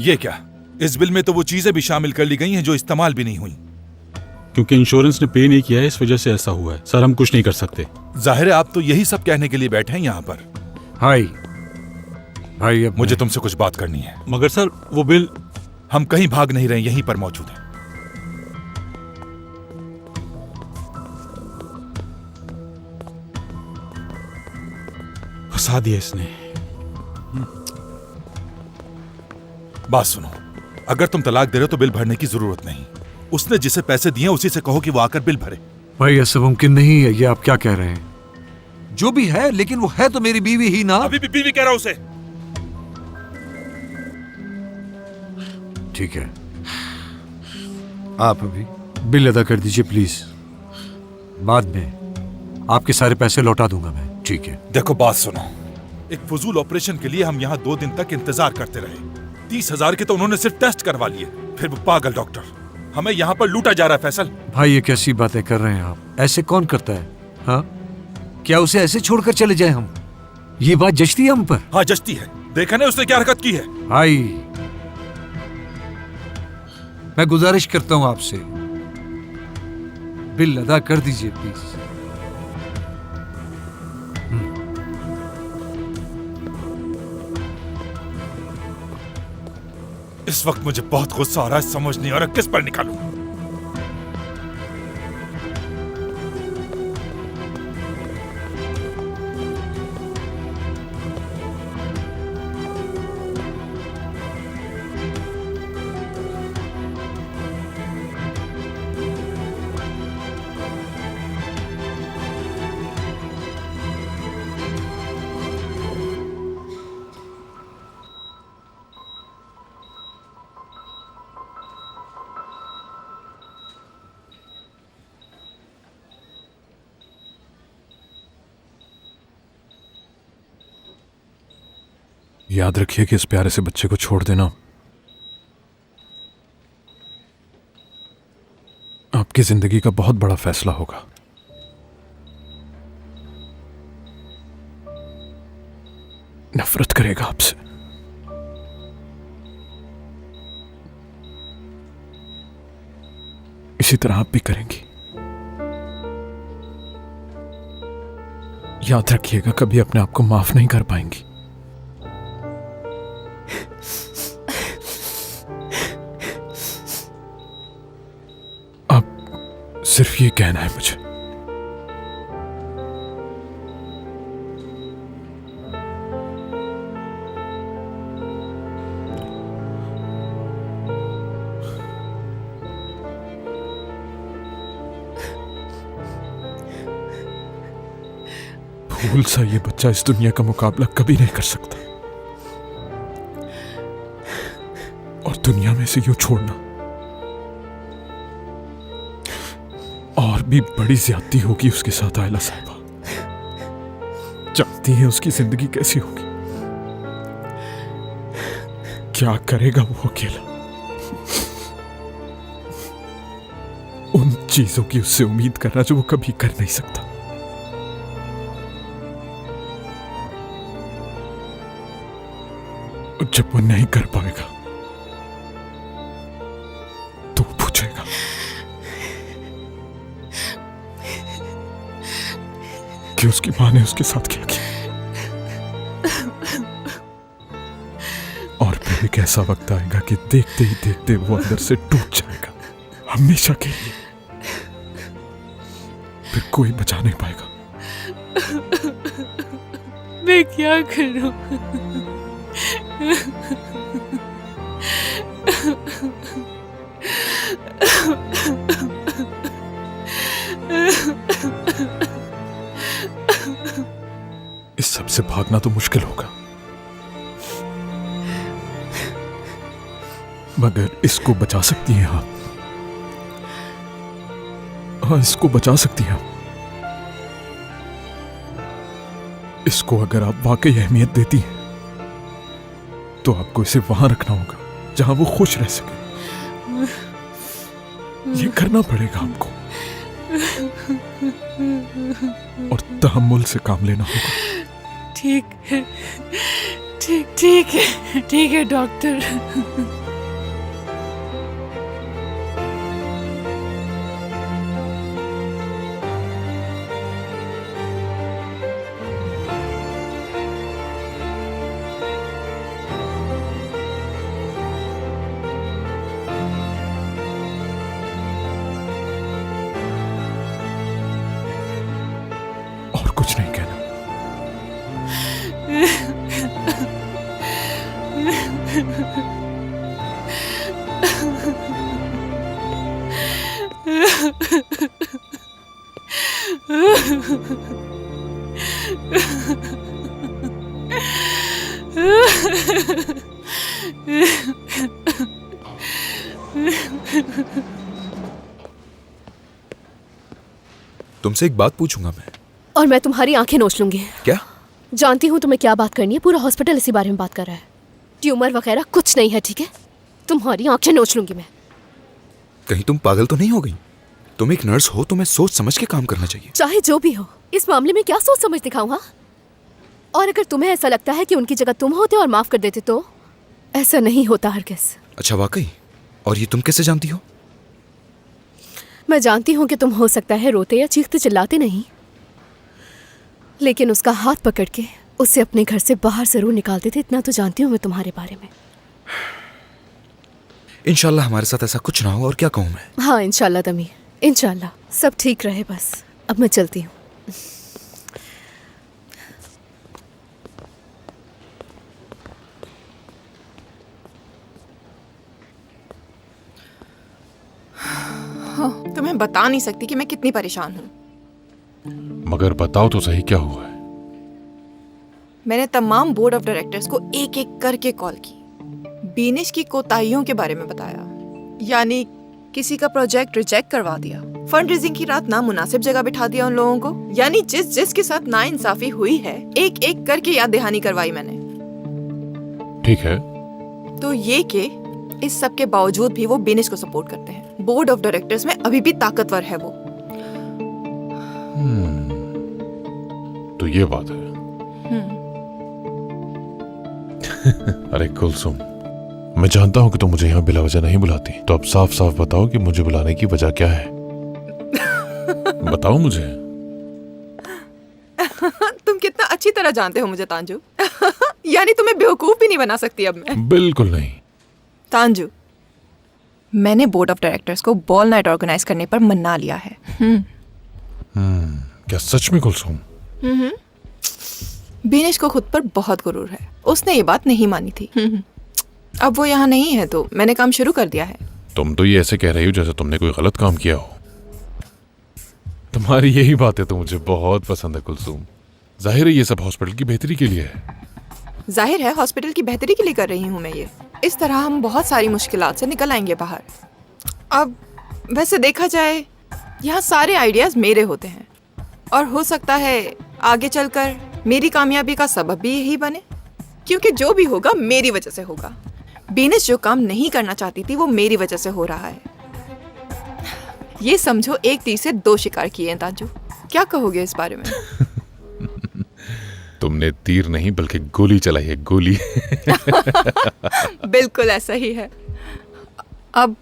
ये क्या? इस बिल में तो वो चीजें भी शामिल कर ली गई हैं जो इस्तेमाल भी नहीं हुई। क्योंकि इंश्योरेंस ने पे नहीं किया है, इस वजह से ऐसा हुआ है। सर, हम कुछ नहीं कर सकते। जाहिर है आप तो यही सब कहने के लिए बैठे हैं यहाँ पर। हाय भाई, अब मुझे तुमसे कुछ बात करनी है। मगर सर, वो बिल... हम कहीं भाग नहीं रहे, यहीं पर मौजूद हैं। फंसा दिया इसने। बात सुनो, अगर तुम तलाक दे रहे हो तो बिल भरने की जरूरत नहीं। उसने जिसे पैसे दिए उसी से कहो कि वो आकर बिल भरे। भाई ऐसा मुमकिन नहीं है। ये आप क्या कह रहे हैं? जो भी है, लेकिन वो है तो मेरी बीवी ही ना। अभी भी बीवी कह रहा हूं उसे। ठीक है, आप अभी बिल अदा कर दीजिए प्लीज। बाद में आपके सारे पैसे लौटा दूंगा मैं। ठीक है। देखो बात सुनो, एक फजूल ऑपरेशन के लिए हम यहाँ 2 दिन तक इंतजार करते रहे। 30,000 के तो उन्होंने सिर्फ टेस्ट करवा लिए। फिर वो पागल डॉक्टर, हमें यहाँ पर लूटा जा रहा है। फैसल भाई, ये कैसी बातें कर रहे हैं आप? ऐसे कौन करता है? हाँ, क्या उसे ऐसे छोड़कर चले जाए हम? ये बात जचती है हम पर? हाँ जचती है। देखा ना उसने क्या हरकत की है। भाई, मैं गुजारिश करता हूं आपसे, बिल अदा कर दीजिए प्लीज। इस वक्त मुझे बहुत गुस्सा आ रहा है, समझ नहीं आ रहा किस पर निकालूं। याद रखिए कि इस प्यारे से बच्चे को छोड़ देना आपकी जिंदगी का बहुत बड़ा फैसला होगा। नफरत करेगा आपसे। इसी तरह आप भी करेंगी। याद रखिएगा, कभी अपने आप को माफ नहीं कर पाएंगी। सिर्फ ये कहना है मुझे। फूल सा ये बच्चा इस दुनिया का मुकाबला कभी नहीं कर सकता, और दुनिया में से यूं छोड़ना और भी बड़ी ज्यादती होगी उसके साथ। आयला साहिबा जानती है उसकी जिंदगी कैसी होगी, क्या करेगा वो अकेला। उन चीजों की उससे उम्मीद करना जो वो कभी कर नहीं सकता। जब वो नहीं कर पाएगा तो पूछेगा। कि उसकी मां ने उसके साथ क्या किया। और फिर एक ऐसा वक्त आएगा कि देखते ही देखते वो अंदर से टूट जाएगा, हमेशा के लिए। फिर कोई बचा नहीं पाएगा। मैं क्या करूं? इस सब से भागना तो मुश्किल होगा, मगर इसको बचा सकती हैं आप। हाँ, इसको बचा सकती हैं आप। इसको अगर आप वाकई अहमियत देती हैं तो आपको इसे वहां रखना होगा जहां वो खुश रह सके। ये करना पड़ेगा आपको, और तहम्मुल से काम लेना होगा। ठीक है, ठीक है डॉक्टर। और कुछ नहीं कहना। तुमसे एक बात पूछूंगा मैं। और मैं तुम्हारी आंखें नोच लूंगी। क्या? जानती हूँ तुम्हें क्या बात करनी है। पूरा हॉस्पिटल इसी बारे में बात कर रहा है। ट्यूमर वगैरह कुछ नहीं है, ठीक है? तुम्हारी आंखें नोच लूंगी मैं। कहीं तुम पागल तो नहीं हो गई? तुम एक नर्स हो, तुम्हें सोच समझ के काम करना चाहिए। चाहे जो भी हो, इस मामले में क्या सोच समझ दिखाऊं? हाँ? और अगर तुम्हें ऐसा लगता है कि उनकी जगह तुम होते और माफ कर देते तो ऐसा नहीं होता हरगिज़। अच्छा वाकई? और ये तुम कैसे जानती हो? मैं जानती हूँ कि तुम हो सकता है रोते या चीखते चिल्लाते नहीं, लेकिन उसका हाथ पकड़ के उसे अपने घर से बाहर जरूर निकालते थे। इतना तो जानती हूँ मैं तुम्हारे बारे में। इंशाल्लाह हमारे साथ ऐसा कुछ ना हो। और क्या कहूँ मैं? हाँ इंशाल्लाह दमी, इंशाल्लाह सब ठीक रहे। बस अब मैं चलती हूँ। तुम्हें बता नहीं सकती कि मैं कितनी परेशान हूँ। मगर बताओ तो सही, क्या हुआ है? मैंने तमाम बोर्ड ऑफ डायरेक्टर्स को एक एक करके कॉल की, बीनिश की कोताहियों के बारे में बताया। यानी किसी का प्रोजेक्ट रिजेक्ट करवा दिया, फंड रेजिंग की रात नामुनासिब जगह बिठा दिया उन लोगों को। यानी जिसके साथ नाइंसाफी हुई है, एक एक करके याद दहानी करवाई मैंने। ठीक है। तो ये कि इस सब के बावजूद भी वो बीनिश को सपोर्ट करते हैं। बोर्ड ऑफ डायरेक्टर्स में अभी भी ताकतवर है वो। तो ये बात है। अरे कुलसुम, मैं जानता हूं कि तुम मुझे यहाँ बिला वजह नहीं बुलाती, तो अब साफ साफ बताओ कि मुझे बुलाने की वजह क्या है। बताओ मुझे। तुम कितना अच्छी तरह जानते हो मुझे तांजू। यानी तुम्हें बेवकूफ भी नहीं बना सकती अब मैं। बिल्कुल नहीं। तांजू, मैंने बोर्ड ऑफ डायरेक्टर्स को बॉल नाइट ऑर्गेनाइज करने पर मना लिया है। क्या सच में कुलसुम? बीनिश को खुद पर बहुत गुरूर है। उसने ये बात नहीं मानी थी। अब वो यहाँ नहीं है तो मैंने काम शुरू कर दिया है। तुम तो ये ऐसे कह रही हो जैसे तुमने कोई गलत काम किया हो। तुम्हारी यही बातें तो मुझे बहुत पसंद है कुलसुम। जाहिर है ये सब हॉस्पिटल की बेहतरी के लिए है। जाहिर है हॉस्पिटल की बेहतरी के लिए कर रही हूँ मैं ये। इस तरह हम बहुत सारी मुश्किलात से निकल आएंगे बाहर। अब वैसे देखा जाए, यहाँ सारे आइडियाज मेरे होते हैं और हो सकता है आगे चलकर मेरी कामयाबी का सबब भी यही बने, क्योंकि जो भी होगा मेरी वजह से होगा। बीनिश जो काम नहीं करना चाहती थी वो मेरी वजह से हो रहा है। ये समझो एक तीर से दो शिकार किए हैं। ताजू, क्या कहोगे इस बारे में? तुमने तीर नहीं बल्कि गोली चलाई है, गोली। बिल्कुल ऐसा ही है। अब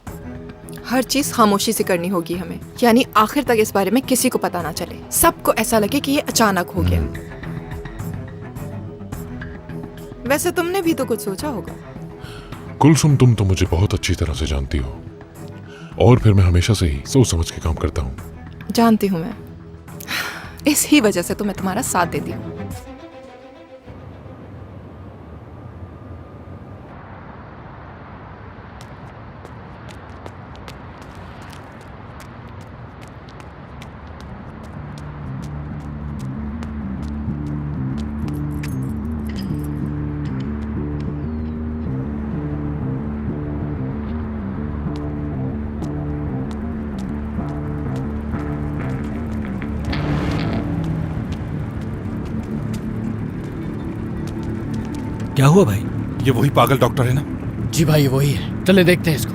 हर चीज खामोशी से करनी होगी हमें, यानी आखिर तक इस बारे में किसी को पता ना चले। सबको ऐसा लगे कि ये अचानक हो गया। वैसे तुमने भी तो कुछ सोचा होगा। कुलसुम, तुम तो मुझे बहुत अच्छी तरह से जानती हो और फिर मैं हमेशा से ही सोच समझ के काम करता हूँ। जानती हूँ मैं, इस ही वजह से तो मैं तुम्हारा साथ देती हूँ। क्या हुआ भाई? ये वही पागल डॉक्टर है ना? जी भाई वही है, चले देखते हैं इसको।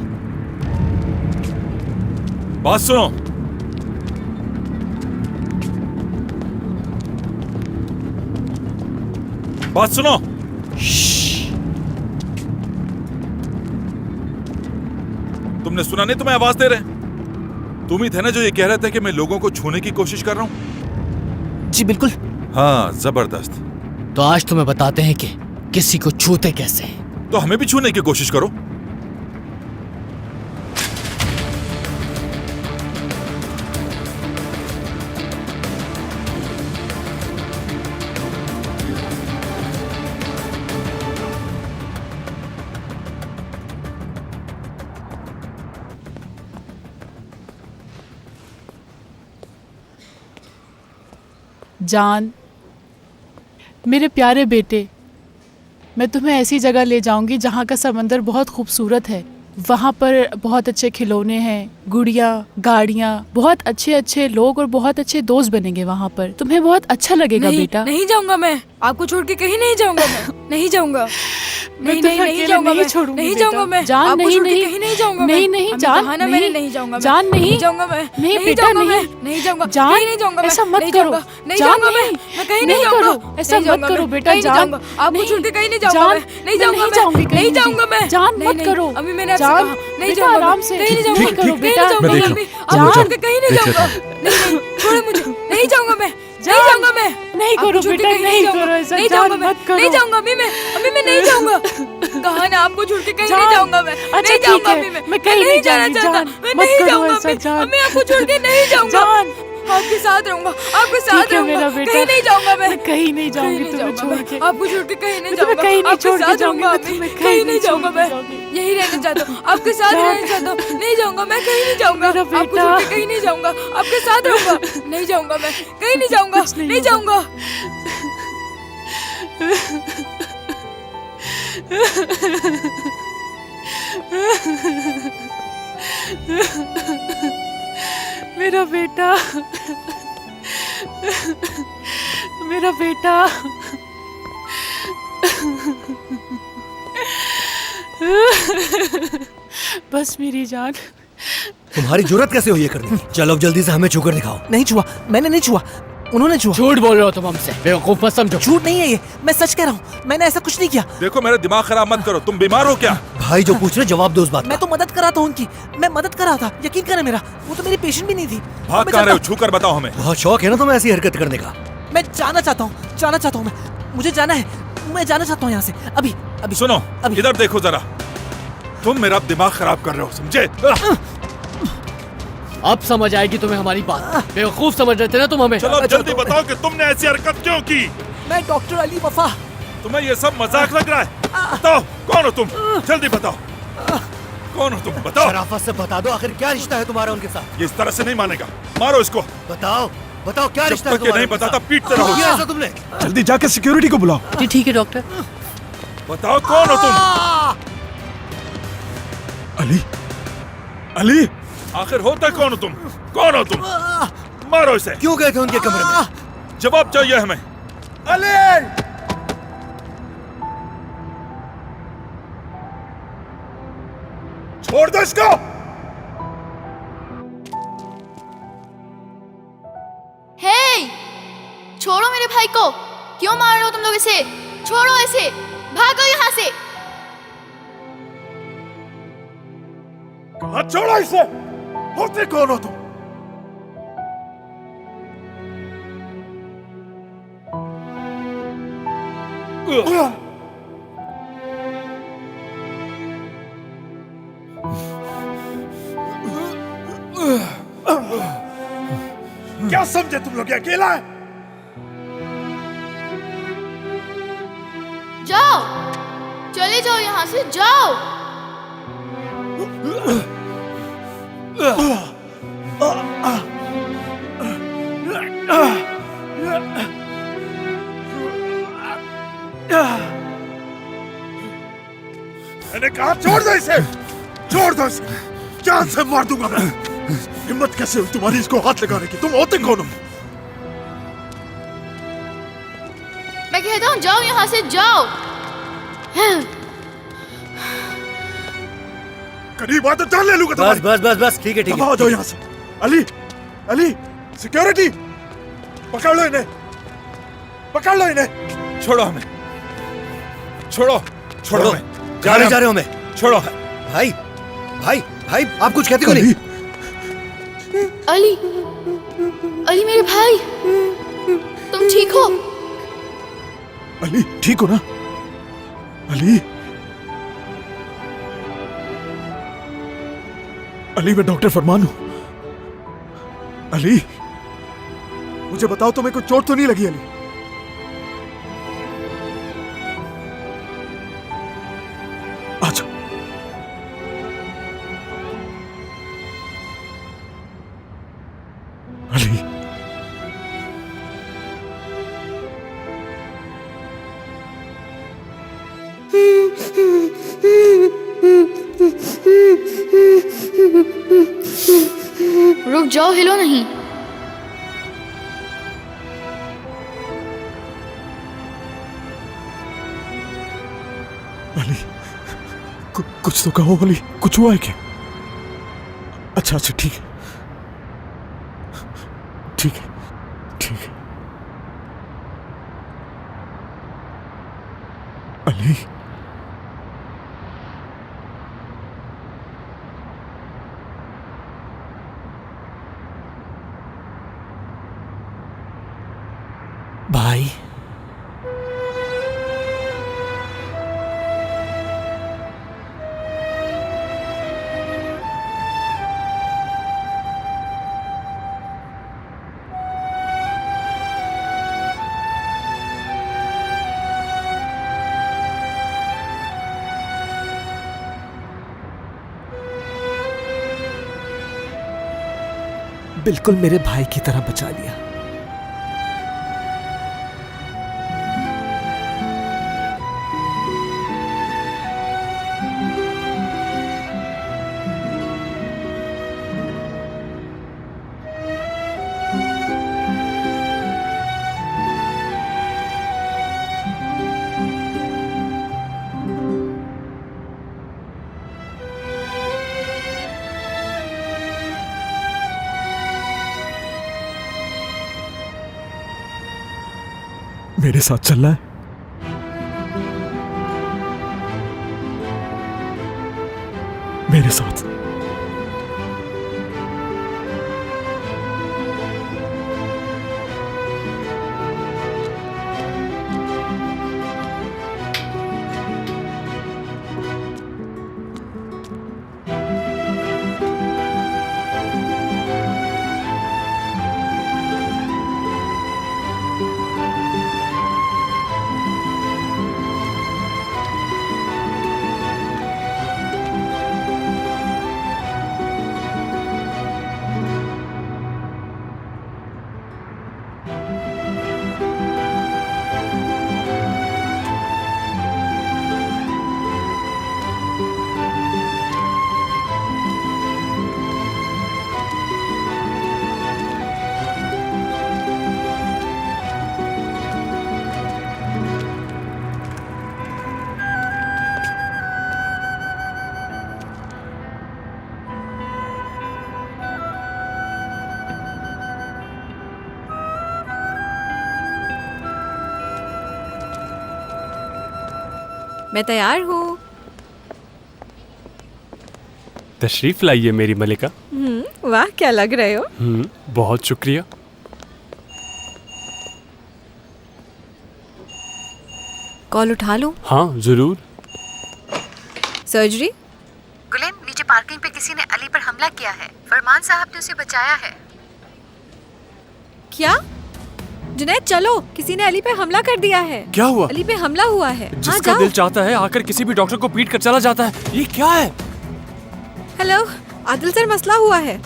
बात सुनो, बात सुनो। तुमने सुना नहीं? तुम्हें आवाज दे रहे हैं। तुम ही थे ना जो ये कह रहे थे कि मैं लोगों को छूने की कोशिश कर रहा हूँ? जी बिल्कुल। हाँ, जबरदस्त। तो आज तुम्हें बताते हैं कि किसी को छूते कैसे। तो हमें भी छूने की कोशिश करो। जान, मेरे प्यारे बेटे, मैं तुम्हें ऐसी जगह ले जाऊंगी जहाँ का समंदर बहुत खूबसूरत है। वहाँ पर बहुत अच्छे खिलौने हैं, गुड़िया, गाड़ियाँ, बहुत अच्छे अच्छे लोग और बहुत अच्छे दोस्त बनेंगे वहाँ पर। तुम्हें बहुत अच्छा लगेगा बेटा। नहीं जाऊंगा मैं, आपको छोड़ के कहीं नहीं जाऊंगा मैं। नहीं जाऊंगा। मैं तुम्हें अकेले नहीं छोड़ूंगी नहीं बेटा। जाऊंगा मैं। जान, आपको नहीं छोड़ के नहीं कहीं नहीं जाऊंगा नहीं मैं। नहीं हमें जान, कहा ना मैंने नहीं जाऊंगा मैं। जान, नहीं जाऊंगा मैं। नहीं बेटा, जाऊंगा नहीं। मैं। नहीं जाऊंगा। जान, कहीं नहीं जाऊंगा मैं। ऐसा मत नहीं करो। जाऊंगा। नहीं जान, जाऊंगा मैं। नहीं। मैं कहीं नहीं नहीं जाऊंगा। करो। ऐसा नहीं मत जाऊंगा करो मैं। बेटा, कहीं नहीं जान। जाऊंगा। आपको नहीं। छोड़ के कहीं नहीं जाऊंगा जान, मैं। नहीं जाऊंगा नहीं मैं। जाऊंगी कहीं नहीं भी। जाऊंगा मैं। जान, नहीं, मत नहीं। करो। अम्मी मैंने आपसे जान, कहा नहीं बेटा, जाऊंगा। आराम से। कहीं नहीं जाऊंगा। ठीक, करो कहीं बेटा। नहीं जाऊंगा मैं देख अम्मी। लूं। आपको छोड़ के कहीं नहीं जाऊंगा। नहीं, छोड़ो मुझे। नहीं जाऊंगा मैं। नहीं जाऊंगा मैं। नहीं आपको करो छोड़ के बेटा, कहीं नहीं जाऊंगा। करो ऐसा। नहीं जान, जाऊंगा मैं। मत करो। नहीं जाऊंगा अम्मी मैं। अम्मी मैं नहीं जाऊंगा। कहा ना आपको छोड़ के कहीं नहीं जान, जाऊंगा मैं। अच्छा, नहीं ठीक जाऊंगा है। अम्मी मैं कहीं नहीं जाना जाऊंगी, चाहता। जान। मैं मत नहीं करो जाऊंगा ऐसा, अम्मी। जान। अम्मी आपको छोड़ के नहीं जाऊंगा। जान। आपके साथ रहूंगा। आपके साथ ठीक है रहूंगा। मेरा बेटा। कहीं नहीं जाऊंगा मैं। कहीं नहीं कहीं जाऊंगी नहीं तुम्हें जाऊंगा छोड़ मैं। के। आपको छोड़ के कहीं नहीं मैं तुम्हें जाऊंगा। कहीं नहीं आपके छोड़ के साथ जाऊंगी, रहूंगा मैं अम्मी। तुम्हें कहीं नहीं जाऊंगा छोड़ मैं। के जाऊंगी। यही रहना चाहता हूँ। आपके साथ जान। रहना चाहता हूँ। नहीं जाऊंगा मैं। कहीं नहीं जाऊंगा। मेरा आपको बेटा। छोड़ के कहीं नहीं जाऊंगा। आपके साथ रहूंगा। नहीं जाऊंगा मैं। कहीं नहीं जाऊंगा। कुछ नहीं नहीं होगा। जाऊंगा। मेरा बेटा, मेरा बेटा। बस मेरी जान। तुम्हारी जरूरत कैसे हुई है करने की? चलो अब जल्दी से हमें छूकर दिखाओ। नहीं छुआ, मैंने नहीं छुआ, उन्होंने छुआ। झूठ बोल रहे हो तुम हमसे, बेवकूफ मत समझो। झूठ नहीं है ये, मैं सच कह रहा हूँ, मैंने ऐसा कुछ नहीं किया। देखो, मेरा दिमाग खराब मत करो। तुम बीमार हो क्या? भाई जो पूछ रहे जवाब दो उस बात मैं तो मदद करा था उनकी, मैं मदद करा था, यकीन करें मेरा, वो तो मेरी पेशेंट भी नहीं थी। भाग मैं कहाँ रहे हो? जानता छू कर बताओ हमें। बहुत शौक है ना तुम्हें ऐसी हरकत करने का। हूँ, मैं जाना चाहता हूँ, जाना चाहता हूँ मुझे जाना है, मैं जाना चाहता हूँ यहाँ से, अभी अभी। सुनो, अभी। इधर देखो जरा। तुम मेरा दिमाग खराब कर रहे हो, समझे? अब समझ आएगी तुम्हें हमारी बात। बेवकूफ समझ रहे थे ना तुम हमें। चलो अब जल्दी बताओ कि तुमने ऐसी हरकत क्यों की? मैं डॉक्टर अली वफा। तुम्हें ये सब मजाक लग रहा है? बताओ, कौन हो तुम? जल्दी बताओ, कौन हो तुम? बताओ। शराफत से बता दो, आखिर क्या रिश्ता है तुम्हारा उनके साथ? ये इस तरह से नहीं मानेगा। मारो इसको। बताओ बताओ, क्या जब रिश्ता है तक ये तुम्हारा नहीं उनके बताता साथ? पीटते रहो। किया ऐसा तुमने? जल्दी जाके सिक्योरिटी को बुलाओ। जी ठीक है डॉक्टर। बताओ, कौन हो तुम? अली, अली, आखिर होता कौन हो तुम? कौन हो तुम? मारो इसे। क्यों गए थे उनके कमरे में? जवाब चाहिए हमें। अली! छोड़ दो इसको। हे! छोड़ो मेरे भाई को। क्यों मार रहे हो तुम लोग इसे? छोड़ो इसे। भागो यहाँ से। हाथ छोड़ो इसे। होते कौन हो तुम? क्या समझे तुम लोग? ये अकेला है? जाओ, चले जाओ यहाँ से, जाओ। मैंने कहा छोड़ दो इसे। छोड़ दो इसे। जान से मार दूंगा मैं। हिम्मत कैसे हुई तुम्हारी इसको हाथ लगाने की? तुम होते कौन हो? मैं कहता हूँ जाओ यहाँ से, जाओ। करीब आ तो जान ले लूंगा बस तुम्हारी। बस बस बस, ठीक है ठीक दफा है। हो जाओ यहाँ से। अली, अली, सिक्योरिटी, पकड़ लो इन्हें, पकड़ लो इन्हें। छोड़ो हमें, छोड़ो, छोड़ो हमें। जा रहे हो हमें? छोड़ो। भाई भाई भाई आप कुछ कहते क्यों नहीं? अली, अली मेरे भाई, तुम ठीक हो? अली ठीक हो ना? अली, अली मैं डॉक्टर फरमान हूं। अली मुझे बताओ तुम्हें कोई चोट तो नहीं लगी? अली अच्छा, अली रुक जाओ, हिलो नहीं। अली कुछ तो कहो अली, कुछ हुआ है क्या? अच्छा अच्छा ठीक है, ठीक है, ठीक है। अली भाई बिल्कुल मेरे भाई की तरह बचा लिया। मेरे साथ चल रहा है? मेरे साथ मैं तैयार हूँ। तशरीफ लाइए मेरी मलिका। वाह क्या लग रहे हो। बहुत शुक्रिया। कॉल उठा लूं? हाँ जरूर। सर्जरी? गुलेम, नीचे पार्किंग पे किसी ने अली पर हमला किया है। फरमान साहब ने उसे बचाया है। क्या? जुनैद चलो, किसी ने अली पे हमला कर दिया है। क्या हुआ? अली पे हमला हुआ है। जिसका दिल चाहता है आकर किसी भी डॉक्टर को पीट कर चला जाता है। ये क्या है? हेलो, आदिल सर, मसला हुआ है।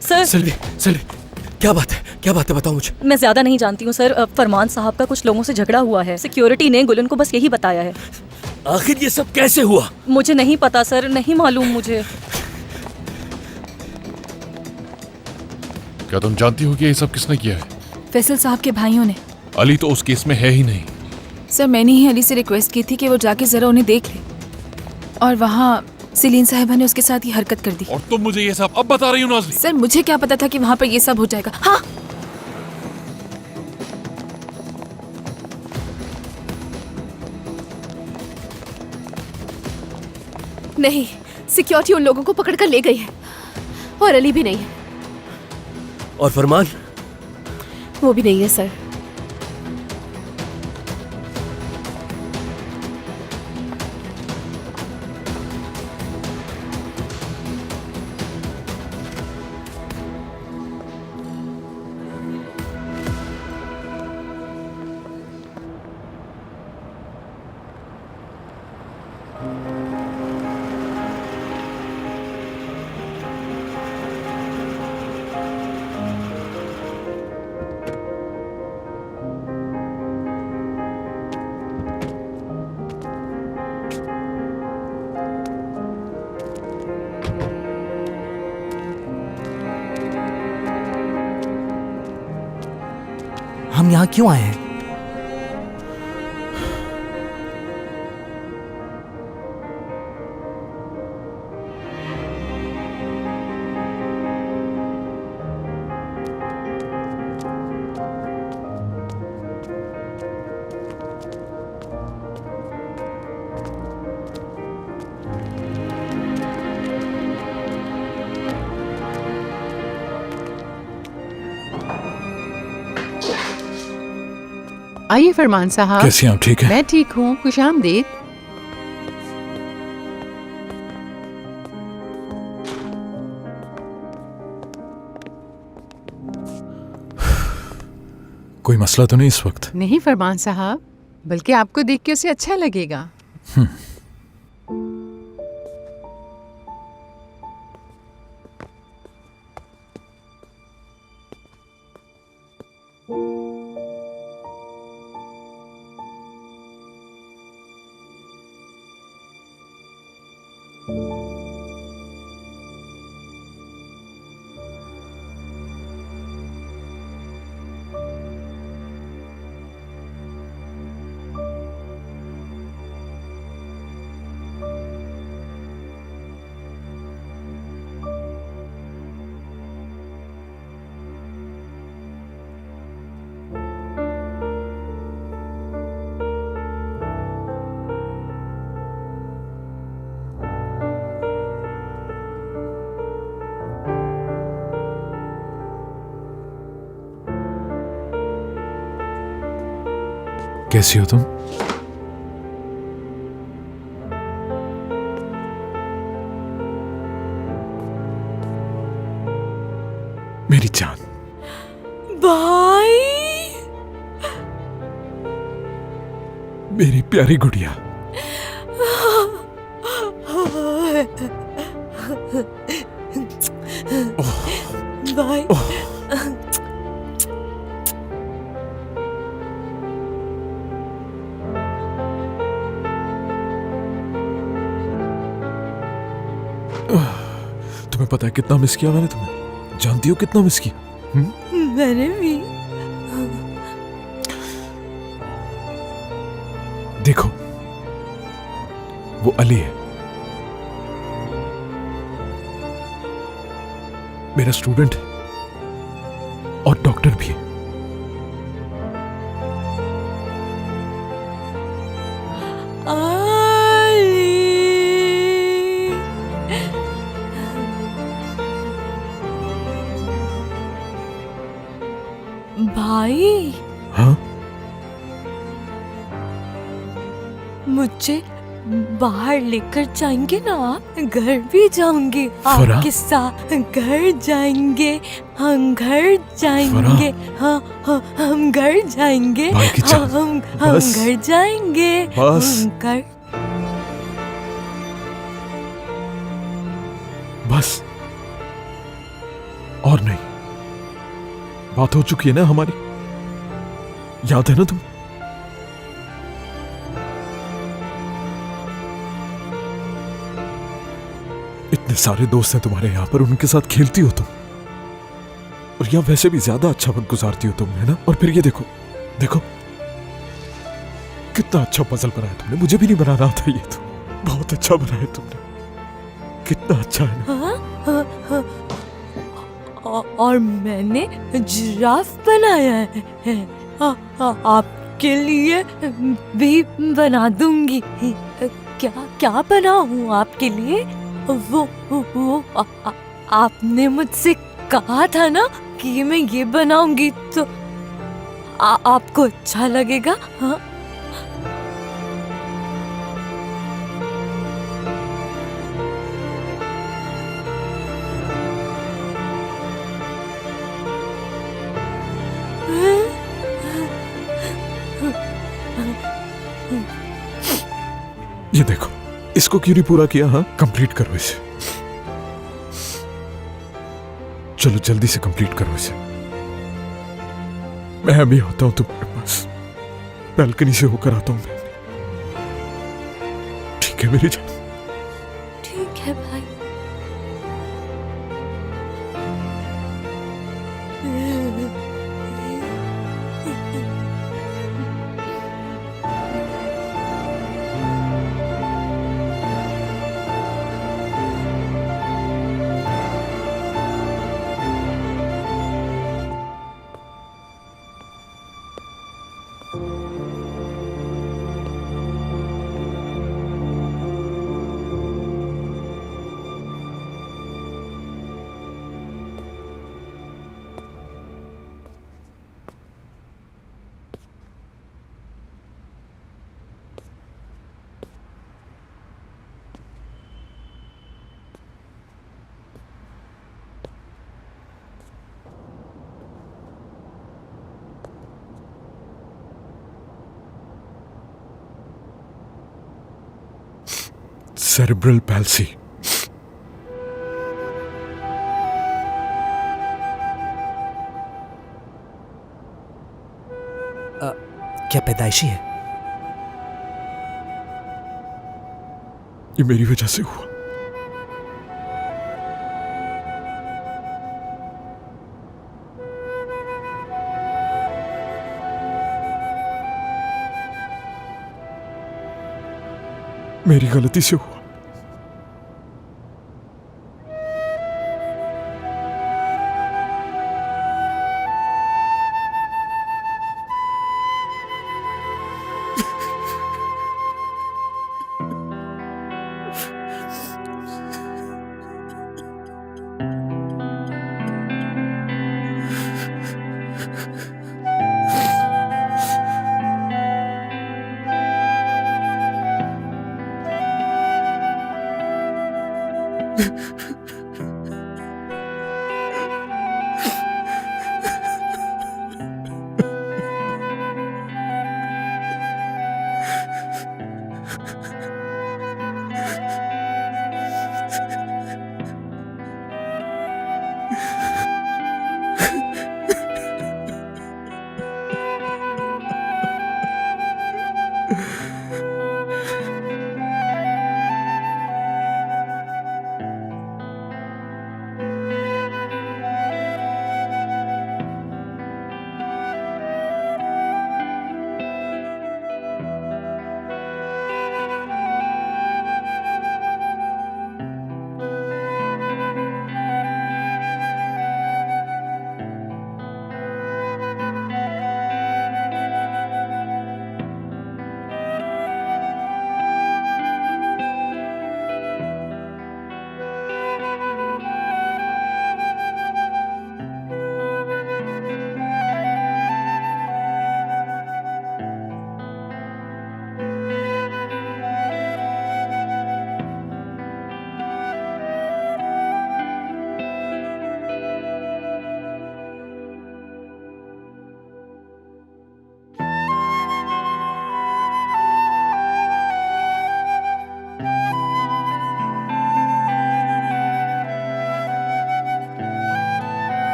सर सल्वी, सल्वी, क्या बात है? क्या बात है, बताओ मुझे। मैं ज्यादा नहीं जानती हूँ सर। फरमान साहब का कुछ लोगों से झगड़ा हुआ है। सिक्योरिटी ने गुलन को बस यही बताया है। आखिर ये सब कैसे हुआ? मुझे नहीं पता सर, नहीं मालूम मुझे। क्या तुम जानती हो कि ये सब किसने किया है? फैसल साहब के भाइयों ने। अली तो उस केस में है ही नहीं। सर मैंने ही अली से रिक्वेस्ट की थी कि वो जाके जरा उन्हें देख ले, और वहाँ सीलीन साहिबा ने उसके साथ ही हरकत कर दी। और तुम मुझे ये सब अब बता रही हो नाज़ली? सर मुझे क्या पता था कि वहाँ पर ये सब हो जाएगा। हाँ नहीं, सिक्योरिटी उन लोगों को पकड़कर ले गई है और अली भी नहीं है। और फरमान? वो भी नहीं है सर। हम यहाँ क्यों आए हैं? आइए फरमान साहब। कैसी हैं आप? ठीक है? मैं ठीक हूँ, खुशामदीद। कोई मसला तो नहीं इस वक्त? नहीं फरमान साहब, बल्कि आपको देख के उसे अच्छा लगेगा। कैसी हो तुम? मेरी जान। भाई, मेरी प्यारी गुड़िया। भाई, तुम्हें पता है कितना मिस किया मैंने तुम्हें? जानती हो कितना मिस किया? मैंने भी। देखो, वो अली है, मेरा स्टूडेंट है और डॉक्टर भी है। भाई, हाँ? मुझे बाहर लेकर जाएंगे ना आप? घर भी जाऊंगी फरा? आपके साथ। घर जाएंगे, हम घर जाएंगे। हाँ, हम घर जाएंगे। भाई की जान, हम बस। घर जाएंगे। बस। हम घर। बस और नहीं। बात हो चुकी है ना हमारी, याद है ना तुम? इतने सारे दोस्त हैं तुम्हारे यहाँ पर, उनके साथ खेलती हो तुम, और यहाँ वैसे भी ज्यादा अच्छा वक्त गुजारती हो तुम, है ना? और फिर ये देखो, देखो कितना अच्छा पजल बनाया तुमने। मुझे भी नहीं बनाना आता ये तो। बहुत अच्छा बनाया तुमने, कितना अच्छा है ना? हाँ, हाँ। और मैंने जिराफ बनाया है। आपके लिए भी बना दूंगी। क्या क्या बनाऊं आपके लिए? आपने मुझसे कहा था ना कि मैं ये बनाऊंगी तो आपको अच्छा लगेगा। हाँ ये देखो, इसको क्यों नहीं पूरा किया? हाँ, कंप्लीट करो इसे। चलो जल्दी से कंप्लीट करो इसे। मैं अभी आता हूं तुम्हारे पास, बालकनी से होकर आता हूं मैं। ठीक है मेरी जान? ठीक है भाई। Cerebral palsy. क्या पैदाइशी है? ये मेरी वजह से हुआ। मेरी गलती से हुआ।